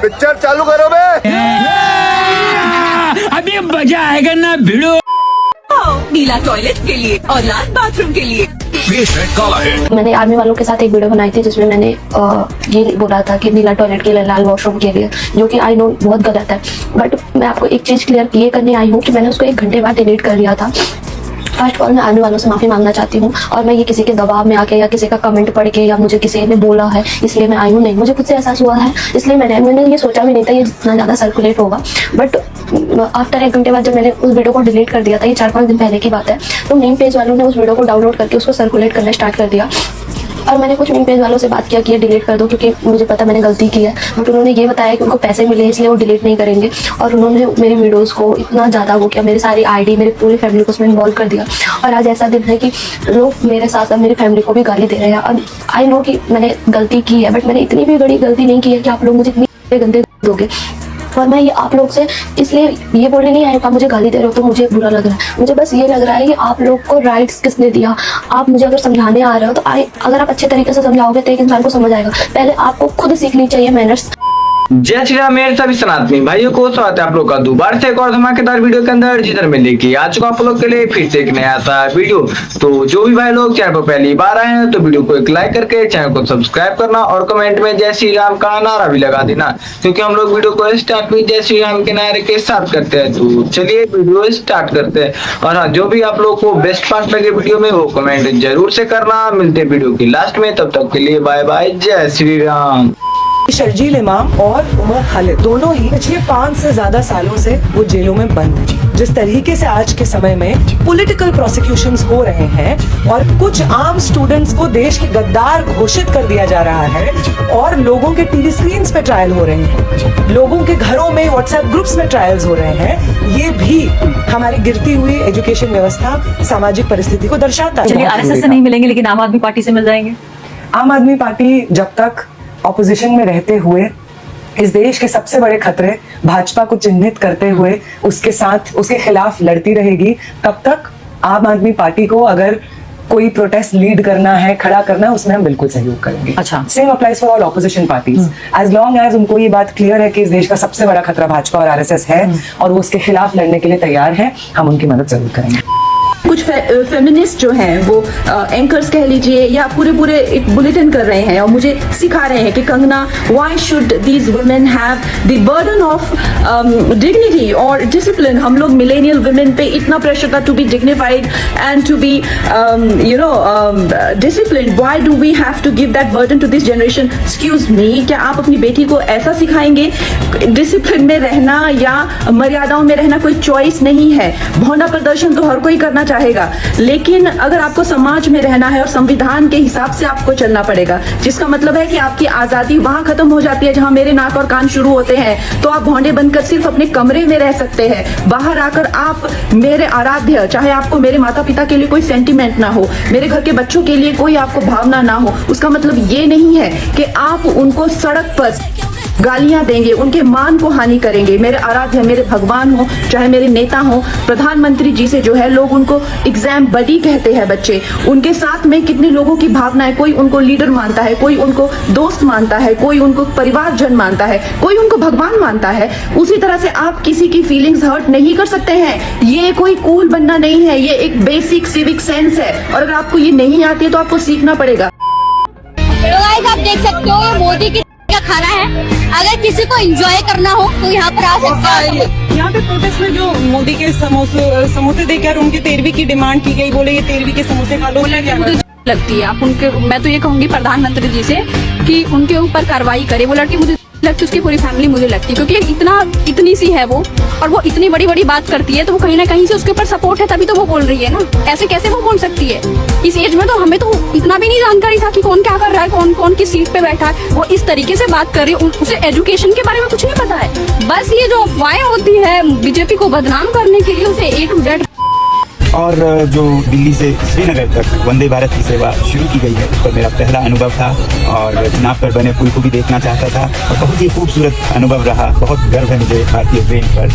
Picture चालू करो बे। अभी मजा आएगा ना भिड़ो। नीला टॉयलेट के लिए और लाल बाथरूम के लिए। मैंने आर्मी वालों के साथ एक वीडियो बनाई थी जिसमें मैंने ये बोला था कि नीला टॉयलेट के लिए लाल वॉशरूम के लिए, जो कि आई नो बहुत गलत है। बट मैं आपको एक चीज़ क्लियर ये करने आई हूँ कि मैंने उसको 1 घंटे बाद डिलीट कर लिया था। फर्स्ट ऑफ ऑल मैं आर्मी वालों से माफ़ी मांगना चाहती हूँ, और मैं ये किसी के दबाव में आके या किसी का कमेंट पढ़ के या मुझे किसी ने बोला है इसलिए मैं आई हूँ, नहीं, मुझे खुद से एहसास हुआ है इसलिए मैंने ये सोचा भी नहीं था ये इतना ज़्यादा सर्कुलेट होगा। बट आफ्टर 1 घंटे बाद जब मैंने उस वीडियो को डिलीट कर दिया था, ये 4-5 दिन पहले की बात है, तो मीम पेज वालों ने उस वीडियो को डाउनलोड करके उसको सर्कुलेट करना स्टार्ट कर दिया। और मैंने कुछ मीम पेज वालों से बात किया कि ये डिलीट कर दो, क्योंकि मुझे पता मैंने गलती की है। बट उन्होंने ये बताया कि उनको पैसे मिले इसलिए वो डिलीट नहीं करेंगे, और उन्होंने मेरी वीडियोस को इतना ज़्यादा वो किया, मेरी सारी आईडी, मेरी पूरी फैमिली को उसमें इन्वॉल्व कर दिया। और आज ऐसा दिन है कि लोग मेरे साथ साथ मेरी फैमिली को भी गाली दे रहे हैं। और आई नो कि मैंने गलती की है, बट मैंने इतनी भी बड़ी गलती नहीं की है कि आप लोग मुझे इतनी गंदे दोगे। और मैं ये आप लोग से इसलिए ये बोलने नहीं आया कि आप मुझे गाली दे रहे हो तो मुझे बुरा लग रहा है। मुझे बस ये लग रहा है कि आप लोग को राइट्स किसने दिया। आप मुझे अगर समझाने आ रहे हो तो अगर आप अच्छे तरीके से समझाओगे तो एक इंसान को समझ आएगा। पहले आपको खुद सीखनी चाहिए मैनर्स। जय श्री राम मेरे सभी सनातनी भाइयों को स्वागत है आप लोग का दोबारा से एक और धमाकेदार वीडियो के अंदर, जिधर मैं लेके आ चुका आप लोग के लिए फिर से एक नया सा वीडियो। तो जो भी भाई लोग चैनल पर पहली बार आए हैं तो वीडियो को एक लाइक करके चैनल को सब्सक्राइब करना और कमेंट में जय श्री राम का नारा भी लगा देना, क्योंकि हम लोग वीडियो को स्टार्ट में जय श्री राम के नारे के साथ करते हैं। तो चलिए वीडियो स्टार्ट करते हैं। और हाँ, जो भी आप लोग को बेस्ट पार्ट लगे वीडियो में वो कमेंट जरूर से करना। मिलते हैं वीडियो की लास्ट में, तब तक के लिए बाय बाय, जय श्री राम। शर्जील इमाम और उमर खालिद दोनों ही पिछले 5 से ज्यादा सालों से वो जेलों में बंद हैं। जिस तरीके से आज के समय में पॉलिटिकल प्रोसिक्यूशंस हो रहे हैं और कुछ आम स्टूडेंट्स को देश के गद्दार घोषित कर दिया जा रहा है, और लोगों के टीवी स्क्रीन पे ट्रायल हो रहे हैं, लोगों के घरों में व्हाट्सएप ग्रुप्स में ट्रायल्स हो रहे हैं, ये भी हमारी गिरती हुई एजुकेशन व्यवस्था, सामाजिक परिस्थिति को दर्शाता है। आरएसएस से नहीं मिलेंगे लेकिन आम आदमी पार्टी से मिल जाएंगे। आम आदमी पार्टी जब तक ऑपोजिशन में रहते हुए इस देश के सबसे बड़े खतरे भाजपा को चिन्हित करते हुए उसके साथ उसके खिलाफ लड़ती रहेगी, तब तक आम आदमी पार्टी को अगर कोई प्रोटेस्ट लीड करना है, खड़ा करना है, उसमें हम बिल्कुल सहयोग करेंगे। अच्छा, same applies for all opposition parties. As long as उनको ये बात क्लियर है कि इस देश का सबसे बड़ा खतरा भाजपा और आरएसएस है और वो उसके खिलाफ लड़ने के लिए तैयार है, हम उनकी मदद जरूर करेंगे। कुछ फेमिनिस्ट जो हैं वो एंकर्स कह लीजिए या पूरे एक बुलेटिन कर रहे हैं और मुझे सिखा रहे हैं कि Kangana, why should these women have the burden of dignity और डिसिप्लिन। हम लोग मिलेनियल वुमेन पे इतना प्रेशर था to be dignified and to be discipline, why do we have to give that burden to this generation. Excuse me, क्या आप अपनी बेटी को ऐसा सिखाएंगे? डिसिप्लिन में रहना या मर्यादाओं में रहना कोई चॉइस नहीं है। भौंडा प्रदर्शन तो हर कोई करना चाहेगा, लेकिन अगर आपको समाज में रहना है और संविधान के हिसाब से आपको चलना पड़ेगा, जिसका मतलब है कि आपकी आजादी वहां खत्म हो जाती है जहां मेरे नाक और कान शुरू होते हैं। तो आप भौंडे बनकर सिर्फ अपने कमरे में रह सकते हैं। बाहर आकर आप मेरे आराध्य, चाहे आपको मेरे माता पिता के लिए कोई सेंटिमेंट ना हो, मेरे घर के बच्चों के लिए कोई आपको भावना ना हो, उसका मतलब ये नहीं है कि आप उनको सड़क पर गालियां देंगे, उनके मान को हानि करेंगे। मेरे आराध्य, मेरे भगवान हो, चाहे मेरे नेता हो, प्रधानमंत्री जी से जो है लोग उनको एग्जाम बडी कहते हैं बच्चे। उनके साथ में कितने लोगों की भावना है, कोई उनको लीडर मानता है, कोई उनको दोस्त मानता है, कोई उनको परिवारजन मानता है, कोई उनको भगवान मानता है। उसी तरह से आप किसी की फीलिंग्स हर्ट नहीं कर सकते हैं। ये कोई कूल बनना नहीं है, ये एक बेसिक सिविक सेंस है, और अगर आपको ये नहीं आती है तो आपको सीखना पड़ेगा। आप देख सकते हो मोदी की का खाना है, अगर किसी को एंजॉय करना हो तो यहाँ पर आ सकता है। यहाँ पे प्रोटेस्ट में जो मोदी के समोसे देकर उनकी 13वीं की डिमांड की गई, बोले ये 13वीं के समोसे खा लो, लगती है। आप उनके, मैं तो ये कहूंगी प्रधानमंत्री जी से कि उनके ऊपर कार्रवाई करे। वो लड़की मुझे लगती, उसकी पूरी फैमिली मुझे लगती है, क्योंकि इतनी सी है वो, और वो इतनी बड़ी बात करती है, तो वो कहीं ना कहीं से उसके ऊपर सपोर्ट है, तभी तो वो बोल रही है ना। ऐसे कैसे वो बोल सकती है? इस एज में तो हमें तो इतना भी नहीं जानकारी था कि कौन क्या कर रहा है, कौन किस सीट पे बैठा है। वो इस तरीके से बात कर रही है, उसे एजुकेशन के बारे में कुछ नहीं पता है। बस ये जो अफवाहें होती है बीजेपी को बदनाम करने के लिए, उसे A to Z। और जो दिल्ली से श्रीनगर तक वंदे भारत की सेवा शुरू की गई है, उस पर मेरा पहला अनुभव था और चुनाव पर बने पुल को भी देखना चाहता था, और बहुत ही खूबसूरत अनुभव रहा। बहुत गर्व है मुझे भारतीय ट्रेन पर।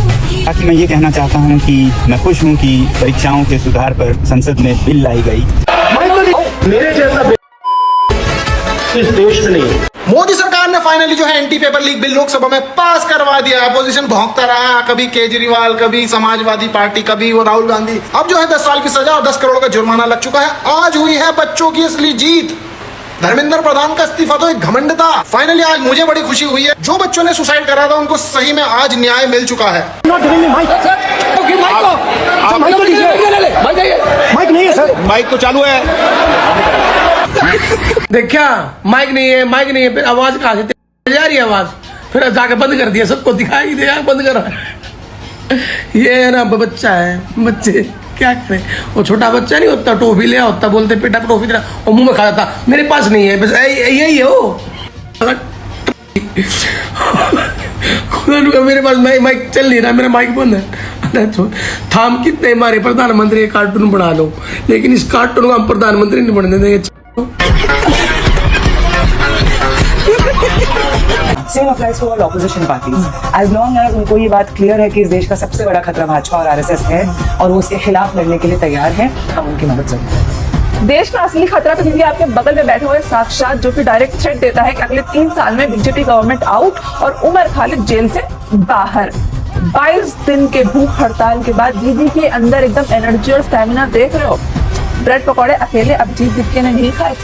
ताकि मैं ये कहना चाहता हूँ कि मैं खुश हूँ कि परीक्षाओं के सुधार पर संसद में बिल लाई गई। मेरे जैसा इस देश में नहीं। मोदी सरकार ने फाइनली जो है anti paper leak bill Lok Sabha में पास करवा दिया। अपोजिशन भौंकता रहा, कभी केजरीवाल, कभी समाजवादी पार्टी, कभी वो राहुल गांधी। अब जो है 10 साल की सजा और 10 करोड़ का जुर्माना लग चुका है। आज हुई है बच्चों की असली जीत। धर्मेंद्र प्रधान का इस्तीफा तो एक घमंड था। फाइनली आज मुझे बड़ी खुशी हुई है। जो बच्चों ने सुसाइड करा था उनको सही में आज न्याय मिल चुका है। माइक नहीं है सर, माइक तो चालू है। देखा माइक नहीं है, फिर आवाज कहाँ से जा रही है आवाज, फिर जाके बंद कर दिया, सबको दिखाई दिया बंद करा। ये है ना बच्चा है, बच्चे क्या करें, वो छोटा बच्चा नहीं होता, टॉफी ले होता, बोलते बेटा टॉफी दे, और मुंह में खा जाता। मेरे पास नहीं है, बस यही है वो। मेरे पास माइक चल नहीं रहा, मेरा माइक बंद है। थाम कितने मारे प्रधानमंत्री कार्टून बना लो, लेकिन इस कार्टून को हम प्रधानमंत्री नहीं बनने देंगे। Same applies to all opposition parties. As long as उनको ये बात क्लियर है कि इस देश का सबसे बड़ा खतरा भाजपा और आरएसएस है और वो उसके खिलाफ लड़ने के लिए तैयार है, हम उनकी मदद जरूर करें। देश का असली खतरा तो दीदी आपके बगल में बैठे हुए साक्षात, जो कि डायरेक्ट थ्रेट देता है कि अगले 3 साल में बीजेपी गवर्नमेंट आउट और उमर खालिद जेल से बाहर। 22 दिन के भूख हड़ताल के बाद दीदी के अंदर एकदम एनर्जी और स्टैमिना देख रहे हो। ब्रेड पकौड़े अकेले अभिजीत दिक्के ने नहीं खाए।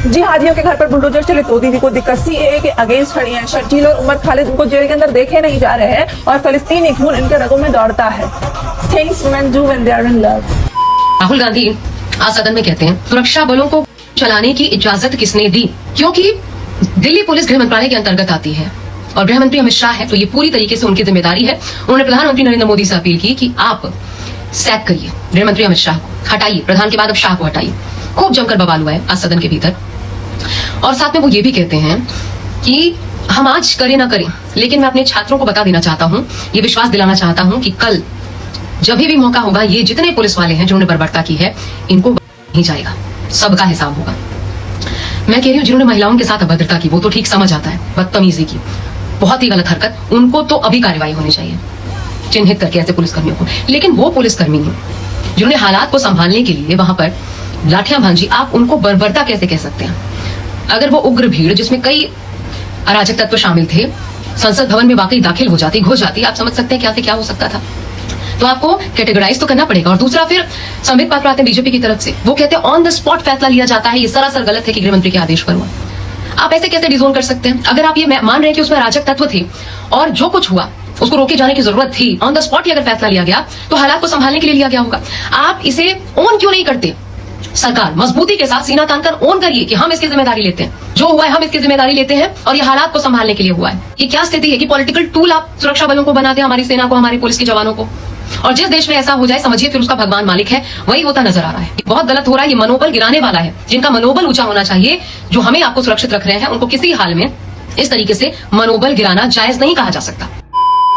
जिहादियों के घर पर बुलडोजर चले तो दीदी को दिक्कत सीएए के अगेंस्ट खड़ी हैं। शर्जील और उमर खालिद उनको जेल के अंदर देखे नहीं जा रहे हैं और फलस्तीनी खून इनके रगों में दौड़ता है। Things men do when they are in love. Rahul Gandhi आज सदन में कहते हैं सुरक्षा बलों को चलाने की इजाजत किसने दी, क्योंकि दिल्ली पुलिस गृह मंत्रालय के अंतर्गत आती है और गृह मंत्री अमित शाह है, तो ये पूरी तरीके से उनकी जिम्मेदारी है। उन्होंने प्रधानमंत्री नरेंद्र मोदी से अपील की कि आप सैक करिए गृह मंत्री अमित शाह को, हटाइए, प्रधान के बाद अब शाह को हटाइए। खूब जमकर बवाल हुआ है आज सदन के भीतर। और साथ में वो ये भी कहते हैं कि हम आज करें ना करें, लेकिन मैं अपने छात्रों को बता देना चाहता हूं, ये विश्वास दिलाना चाहता हूं कि कल जब भी मौका होगा, ये जितने पुलिस वाले हैं जिन्होंने बर्बरता की है, इनको नहीं जाएगा, सबका हिसाब होगा। मैं कह रही हूँ जिन्होंने महिलाओं के साथ अभद्रता की, वो तो ठीक समझ आता है, बदतमीजी की, बहुत ही गलत हरकत, उनको तो अभी कार्रवाई होनी चाहिए, चिन्हित करके ऐसे पुलिसकर्मियों को। लेकिन वो पुलिसकर्मी जिन्होंने हालात को संभालने के लिए वहां पर लाठियां भांजी, आप उनको बर्बरता कैसे कह सकते हैं? अगर वो उग्र भीड़ जिसमें कई अराजक तत्व शामिल थे संसद भवन में वाकई दाखिल हो जाती, घुस जाती, आप समझ सकते हैं क्या से क्या हो सकता था। तो आपको कैटेगराइज तो करना पड़ेगा। और दूसरा, फिर संबित पात्र आते हैं बीजेपी की तरफ से, वो कहते हैं ऑन द स्पॉट फैसला लिया जाता है, ये सरासर गलत है कि गृह मंत्री के आदेश पर हुआ। आप ऐसे कैसे डिजोन कर सकते हैं? अगर आप ये मान रहे हैं कि उसमें अराजक तत्व थे और जो कुछ हुआ उसको रोके जाने की जरूरत थी, ऑन द स्पॉट ही अगर फैसला लिया गया तो हालात को संभालने के लिए लिया गया होगा। आप इसे ओन क्यों नहीं करते? सरकार मजबूती के साथ सीना तान कर ओन करिए कि हम इसकी जिम्मेदारी लेते हैं, जो हुआ है हम इसकी जिम्मेदारी लेते हैं और ये हालात को संभालने के लिए हुआ है। ये क्या स्थिति है कि पॉलिटिकल टूल आप सुरक्षा बलों को बनाते हैं, हमारी सेना को, हमारी पुलिस के जवानों को। और जिस देश में ऐसा हो जाए, समझिए फिर उसका भगवान मालिक है, वही होता नजर आ रहा है। बहुत गलत हो रहा है, ये मनोबल गिराने वाला है। जिनका मनोबल ऊंचा होना चाहिए, जो हमें आपको सुरक्षित रख रहे हैं, उनको किसी हाल में इस तरीके से मनोबल गिराना जायज नहीं कहा जा सकता।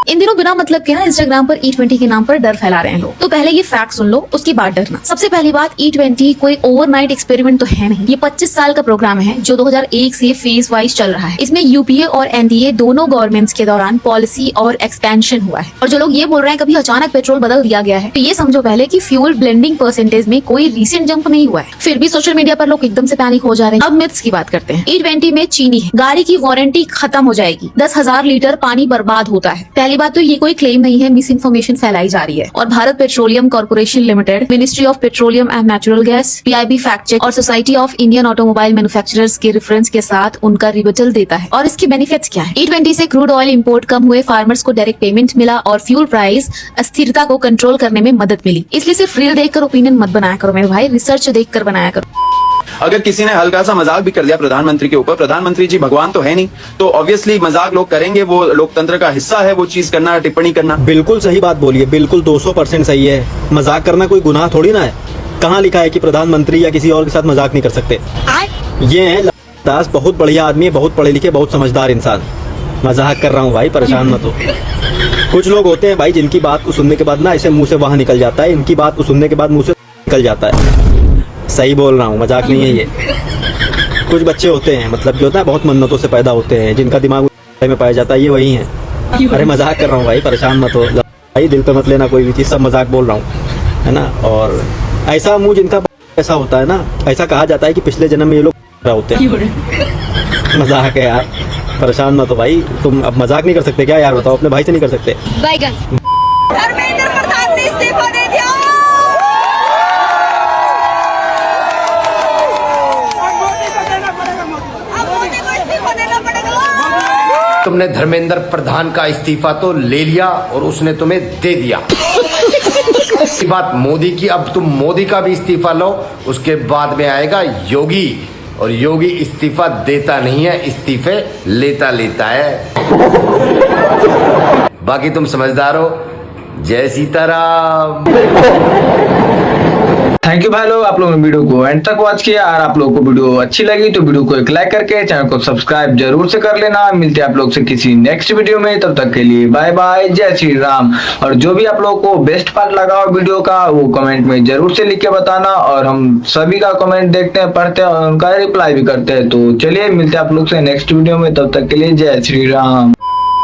इन दिनों बिना मतलब के ना इंस्टाग्राम पर E20 के नाम पर डर फैला रहे हैं लोग। तो पहले ये फैक्ट सुन लो, उसके बाद डरना। सबसे पहली बात, E20 कोई ओवरनाइट एक्सपेरिमेंट तो है नहीं। ये 25 साल का प्रोग्राम है जो 2001 से फेज वाइज चल रहा है। इसमें यूपीए और एनडीए दोनों गवर्नमेंट्स के दौरान पॉलिसी और एक्सपेंशन हुआ है। और जो लोग ये बोल रहे हैं कभी अचानक पेट्रोल बदल दिया गया है, तो ये समझो पहले कि फ्यूल ब्लेंडिंग परसेंटेज में कोई रिसेंट जंप नहीं हुआ है। फिर भी सोशल मीडिया पर लोग एकदम से पैनिक हो जा रहे हैं। अब मिथ्स की बात करते हैं। E20 में चीनी है, गाड़ी की वारंटी खत्म हो जाएगी, 10,000 लीटर पानी बर्बाद होता है। पहली बात तो ये कोई क्लेम नहीं है, मिस इन्फॉर्मेशन फैलाई जा रही है। और Bharat petroleum corporation limited, ministry of petroleum and natural gas, PIB fact check और society of Indian automobile manufacturers के रेफरेंस के साथ उनका रिबटल देता है। और इसके बेनिफिट्स क्या है? E20 से क्रूड ऑयल इंपोर्ट कम हुए, फार्मर्स को डायरेक्ट पेमेंट मिला और फ्यूल प्राइस अस्थिरता को कंट्रोल करने में मदद मिली। इसलिए सिर्फ रील देखकर ओपिनियन मत बनाया करो मेरे भाई, रिसर्च देखकर बनाया करो। अगर किसी ने हल्का सा मजाक भी कर दिया प्रधानमंत्री के ऊपर, प्रधानमंत्री जी भगवान तो है नहीं, तो ऑब्वियसली मजाक लोग करेंगे, वो लोकतंत्र का हिस्सा है वो चीज करना, टिप्पणी करना। बिल्कुल सही बात बोलिए, बिल्कुल 200% सही है। मजाक करना कोई गुनाह थोड़ी ना है। कहाँ लिखा है कि प्रधानमंत्री या किसी और के साथ मजाक नहीं कर सकते? ये है दास, बहुत बढ़िया आदमी है, बहुत पढ़े लिखे, बहुत समझदार इंसान। मजाक कर रहा हूँ भाई, परेशान मत हो। कुछ लोग होते हैं भाई जिनकी बात को सुनने के बाद ना ऐसे मुंह से वहां निकल जाता है, इनकी बात को सुनने के बाद मुंह से निकल जाता है। सही बोल रहा हूँ, मजाक नहीं है ये। कुछ बच्चे होते हैं, मतलब जो होता है बहुत मन्नतों से पैदा होते हैं, जिनका दिमाग में पाया जाता है, ये वही है। अरे मजाक कर रहा हूँ भाई, परेशान मत हो भाई, दिल पे मत लेना कोई भी चीज़, सब मजाक बोल रहा हूँ, है ना। और ऐसा मुंह जिनका ऐसा होता है ना, ऐसा कहा जाता है कि पिछले जन्म में ये लोग होते हैं। मजाक है यार, परेशान मत हो भाई। तुम अब मजाक नहीं कर सकते क्या यार? बताओ, अपने भाई से नहीं कर सकते? बैगन धर्मेंद्र प्रधान ने इस्तीफा दे दिया। अब मोदी को इस्तीफा देना पड़ेगा। तुमने धर्मेंद्र प्रधान का इस्तीफा तो ले लिया और उसने तुम्हें दे दिया। बात मोदी की, अब तुम मोदी का भी इस्तीफा लो, उसके बाद में आएगा योगी, और योगी इस्तीफा देता नहीं है, इस्तीफे लेता है। बाकी तुम समझदार हो। जय सीताराम। थैंक यू भाई लोग, आप लोगों ने वीडियो को एंड तक वॉच किया। और आप लोगों को वीडियो अच्छी लगी तो वीडियो को एक लाइक करके चैनल को सब्सक्राइब जरूर से कर लेना। मिलते हैं आप लोग से किसी नेक्स्ट वीडियो में, तब तक के लिए बाय बाय, जय श्री राम। और जो भी आप लोगों को बेस्ट पार्ट लगा हो वीडियो का, वो कमेंट में जरूर से लिख के बताना। और हम सभी का कमेंट देखते हैं, पढ़ते हैं और उनका रिप्लाई भी करते हैं। तो चलिए मिलते हैं आप लोग से नेक्स्ट वीडियो में, तब तक के लिए जय श्री राम।